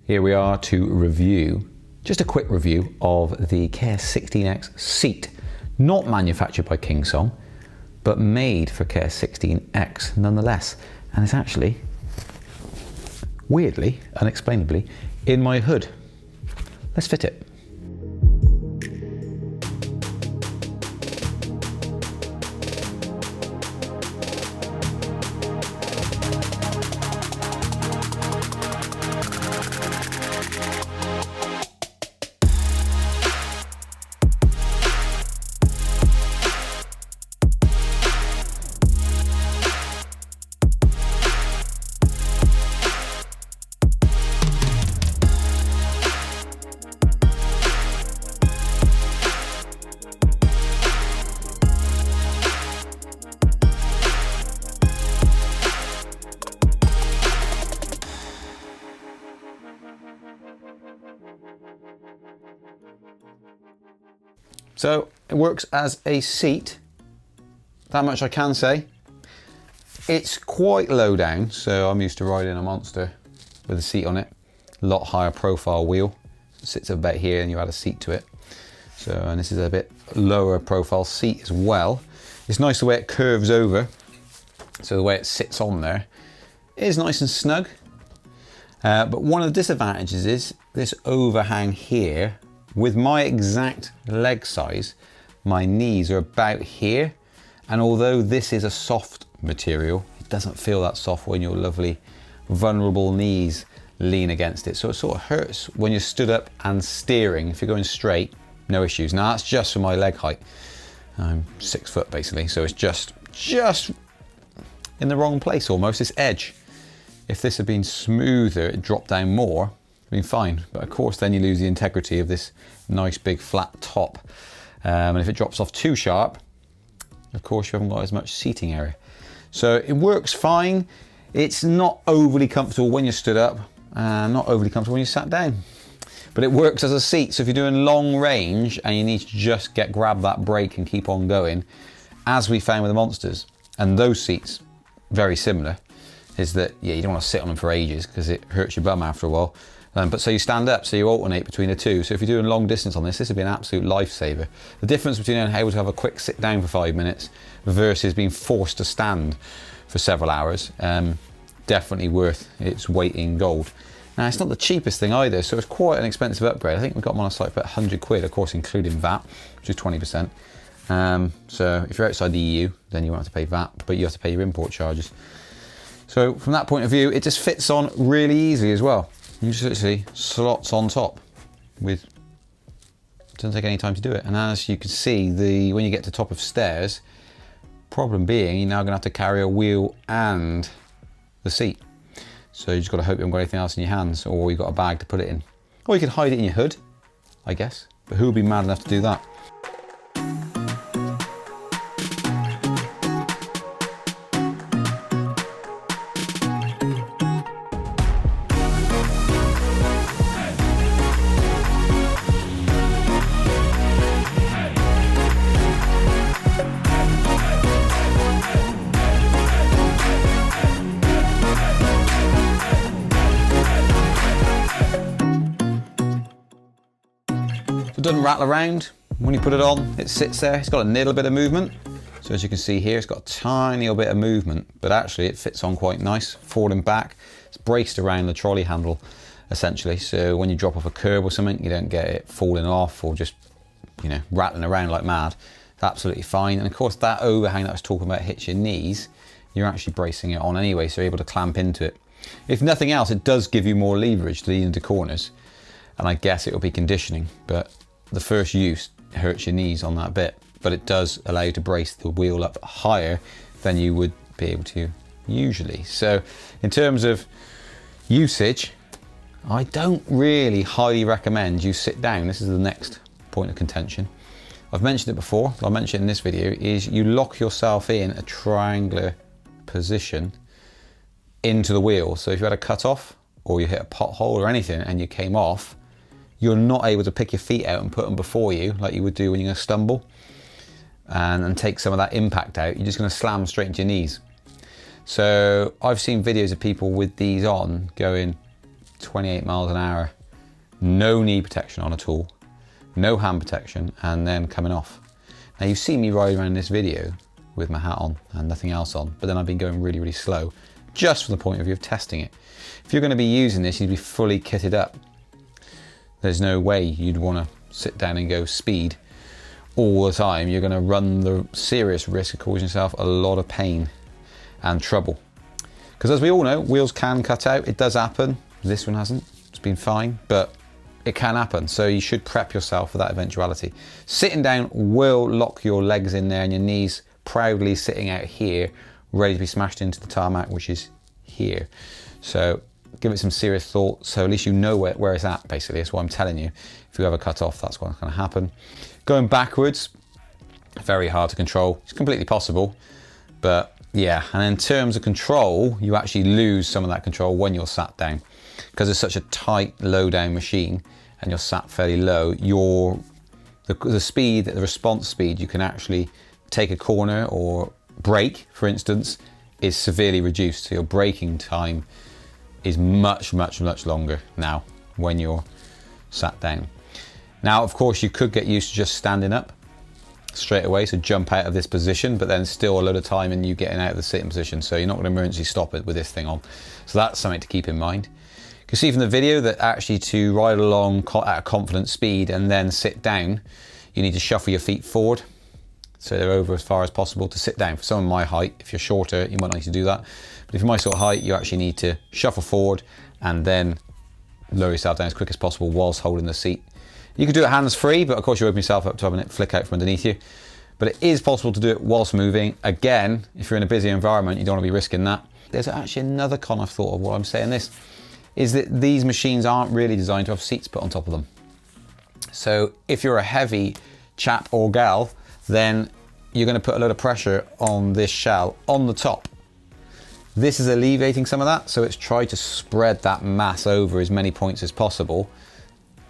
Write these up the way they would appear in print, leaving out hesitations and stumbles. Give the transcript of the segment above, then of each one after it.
Here we are to review, just a quick review of the KS16X seat, not manufactured by KingSong, but made for KS16X nonetheless. And it's actually, weirdly, unexplainably, in my hood. Let's fit it. So it works as a seat, that much I can say. It's quite low down, so I'm used to riding a Monster with a seat on it. A lot higher profile wheel, it sits about here and you add a seat to it. So, and this is a bit lower profile seat as well. It's nice the way it curves over, so the way it sits on there is nice and snug. But one of the disadvantages is this overhang here. With my exact leg size, my knees are about here. And although this is a soft material, it doesn't feel that soft when your lovely, vulnerable knees lean against it. So it sort of hurts when you're stood up and steering. If you're going straight, no issues. Now that's just for my leg height. I'm 6 foot basically, so it's just in the wrong place almost, this edge. If this had been smoother, it dropped down more, been fine, but of course then you lose the integrity of this nice big flat top, and if it drops off too sharp, of course you haven't got as much seating area. So it works fine. It's not overly comfortable when you're stood up and not overly comfortable when you sat down, but it works as a seat. So if you're doing long range and you need to just grab that brake and keep on going, as we found with the Monsters, and those seats very similar, is that yeah, you don't want to sit on them for ages because it hurts your bum after a while. But so you stand up, so you alternate between the two. So if you're doing long distance on this would be an absolute lifesaver. The difference between being able to have a quick sit down for 5 minutes versus being forced to stand for several hours, definitely worth its weight in gold. Now it's not the cheapest thing either, so it's quite an expensive upgrade. I think we got them on a site for about 100 quid, of course including VAT, which is 20%. So if you're outside the EU, then you won't have to pay VAT, but you have to pay your import charges. So from that point of view, it just fits on really easy as well. You just literally slots on top with, doesn't take any time to do it. And as you can see, when you get to top of stairs, problem being, you're now gonna have to carry a wheel and the seat. So you just gotta hope you haven't got anything else in your hands, or you've got a bag to put it in. Or you could hide it in your hood, I guess. But who would be mad enough to do that? It doesn't rattle around when you put it on. It sits there. It's got a little bit of movement. So as you can see here, it's got a tiny little bit of movement, but actually it fits on quite nice, forward and back. It's braced around the trolley handle, essentially. So when you drop off a curb or something, you don't get it falling off or just, you know, rattling around like mad. It's absolutely fine. And of course, that overhang that I was talking about hits your knees. You're actually bracing it on anyway, so you're able to clamp into it. If nothing else, it does give you more leverage to lean into corners. And I guess it will be conditioning, but the first use hurts your knees on that bit, but it does allow you to brace the wheel up higher than you would be able to usually. So in terms of usage, I don't really highly recommend you sit down. This is the next point of contention. I've mentioned it before, I'll mention it in this video, is you lock yourself in a triangular position into the wheel. So if you had a cut off or you hit a pothole or anything and you came off, you're not able to pick your feet out and put them before you like you would do when you're going to stumble and take some of that impact out. You're just going to slam straight into your knees. So I've seen videos of people with these on going 28 miles an hour, no knee protection on at all, no hand protection, and then coming off. Now you've seen me ride around this video with my hat on and nothing else on, but then I've been going really, really slow, just from the point of view of testing it. If you're going to be using this, you'd be fully kitted up. There's no way you'd want to sit down and go speed all the time. You're going to run the serious risk of causing yourself a lot of pain and trouble. Because as we all know, wheels can cut out. It does happen. This one hasn't. It's been fine, but it can happen. So you should prep yourself for that eventuality. Sitting down will lock your legs in there and your knees proudly sitting out here, ready to be smashed into the tarmac, which is here. So give it some serious thought, so at least you know where it's at, basically. That's what I'm telling you. If you ever cut off, that's what's going to happen. Going backwards, very hard to control. It's completely possible, but yeah. And in terms of control, you actually lose some of that control when you're sat down. Because it's such a tight, low-down machine, and you're sat fairly low, the speed, the response speed, you can actually take a corner or brake, for instance, is severely reduced. So your braking time is much, much, much longer now when you're sat down. Now, of course, you could get used to just standing up straight away, so jump out of this position, but then still a lot of time in you getting out of the sitting position, so you're not going to emergency stop it with this thing on. So that's something to keep in mind. You can see from the video that actually to ride along at a confident speed and then sit down, you need to shuffle your feet forward so they're over as far as possible to sit down. For someone my height, if you're shorter, you might not need to do that. But if you're my sort of height, you actually need to shuffle forward and then lower yourself down as quick as possible whilst holding the seat. You can do it hands-free, but of course you open yourself up to having it flick out from underneath you. But it is possible to do it whilst moving. Again, if you're in a busy environment, you don't want to be risking that. There's actually another con I've thought of while I'm saying this, is that these machines aren't really designed to have seats put on top of them. So if you're a heavy chap or gal, then you're going to put a lot of pressure on this shell on the top. This is alleviating some of that, so it's tried to spread that mass over as many points as possible.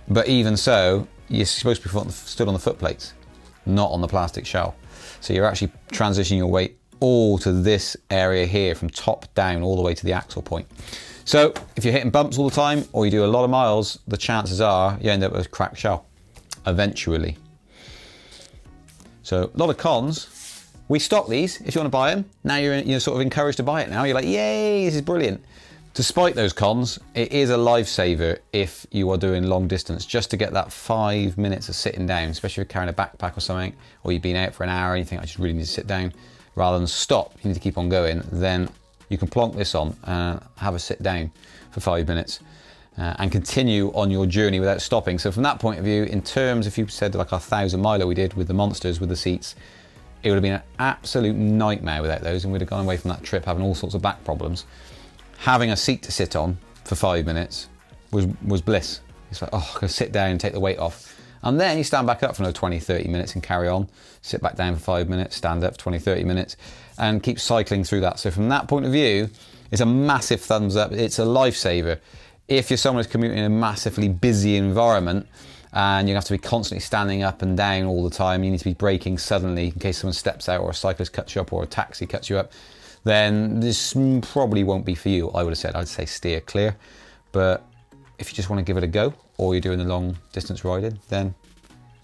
But even so, you're supposed to be stood on the foot plates, not on the plastic shell. So you're actually transitioning your weight all to this area here, from top down all the way to the axle point. So if you're hitting bumps all the time, or you do a lot of miles, the chances are you end up with a cracked shell eventually. So a lot of cons. We stock these if you want to buy them. Now you're sort of encouraged to buy it now. You're like, yay, this is brilliant. Despite those cons, it is a lifesaver if you are doing long distance, just to get that 5 minutes of sitting down, especially if you're carrying a backpack or something, or you've been out for an hour and you think, I just really need to sit down, rather than stop, you need to keep on going, then you can plonk this on and have a sit down for 5 minutes and continue on your journey without stopping. So from that point of view, in terms, if you said like our 1,000 miler we did with the monsters, with the seats, it would have been an absolute nightmare without those, and we'd have gone away from that trip having all sorts of back problems. Having a seat to sit on for 5 minutes was bliss. It's like, oh, go sit down and take the weight off. And then you stand back up for another 20, 30 minutes and carry on. Sit back down for 5 minutes, stand up for 20, 30 minutes, and keep cycling through that. So from that point of view, it's a massive thumbs up. It's a lifesaver. If you're someone who's commuting in a massively busy environment and you have to be constantly standing up and down all the time, you need to be braking suddenly in case someone steps out or a cyclist cuts you up or a taxi cuts you up, then this probably won't be for you. I would have said, I'd say steer clear. But if you just want to give it a go, or you're doing the long distance riding, then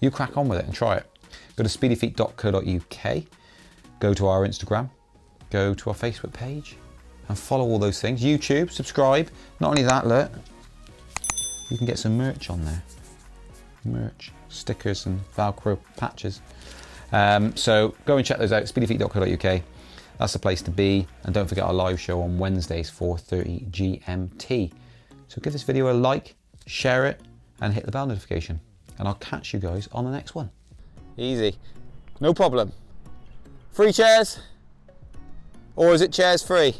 you crack on with it and try it. Go to speedyfeet.co.uk, go to our Instagram, go to our Facebook page, and follow all those things. YouTube, subscribe. Not only that, look, you can get some merch on there. Merch, stickers and Velcro patches. So go and check those out, speedyfeet.co.uk. That's the place to be. And don't forget our live show on Wednesdays, 4:30 GMT. So give this video a like, share it, and hit the bell notification. And I'll catch you guys on the next one. Easy, no problem. Free chairs? Or is it chairs free?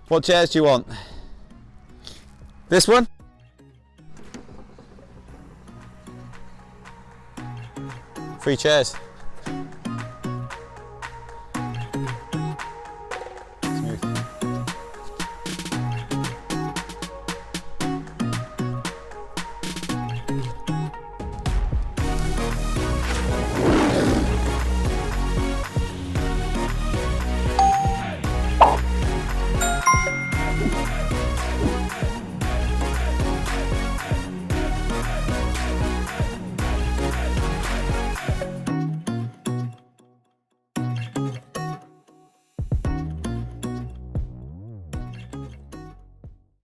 What chairs do you want? This one? Free chairs.